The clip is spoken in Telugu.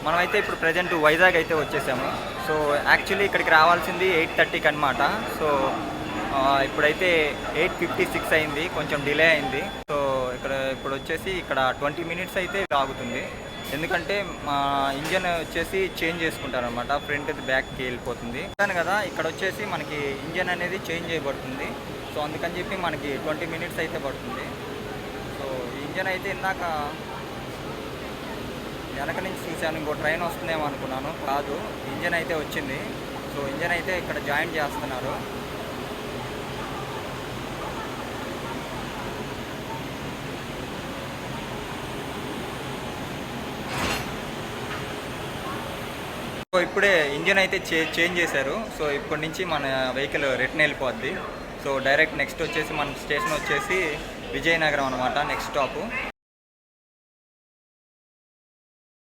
మనమైతే ఇప్పుడు ప్రజెంట్ వైజాగ్ అయితే వచ్చేసాము. సో యాక్చువల్లీ ఇక్కడికి రావాల్సింది 8:30కి అనమాట. సో ఇప్పుడైతే 8:56 అయింది, కొంచెం డిలే అయింది. సో ఇప్పుడు వచ్చేసి ఇక్కడ 20 మినిట్స్ అయితే ఆగుతుంది. ఎందుకంటే మా ఇంజన్ వచ్చేసి చేంజ్ చేసుకుంటారనమాట, ఫ్రంట్ బ్యాక్కి వెళ్ళిపోతుంది కదా. ఇక్కడ వచ్చేసి మనకి ఇంజన్ అనేది చేంజ్ చేయబడుతుంది. సో అందుకని చెప్పి మనకి 20 మినిట్స్ అయితే పడుతుంది. సో ఈ ఇంజన్ అయితే ఇందాక వెనక నుంచి చూశాను, ఇంకో ట్రైన్ వస్తుందేమో అనుకున్నాను, కాదు, ఇంజన్ అయితే వచ్చింది. సో ఇంజన్ అయితే ఇక్కడ జాయిన్ చేస్తున్నారు. సో ఇప్పుడే ఇంజన్ అయితే చేంజ్ చేశారు. సో ఇప్పటి నుంచి మన వెహికల్ రిటర్న్ వెళ్ళిపోద్ది. సో డైరెక్ట్ నెక్స్ట్ వచ్చేసి మన స్టేషన్ వచ్చేసి విజయనగరం అనమాట, నెక్స్ట్ స్టాపు.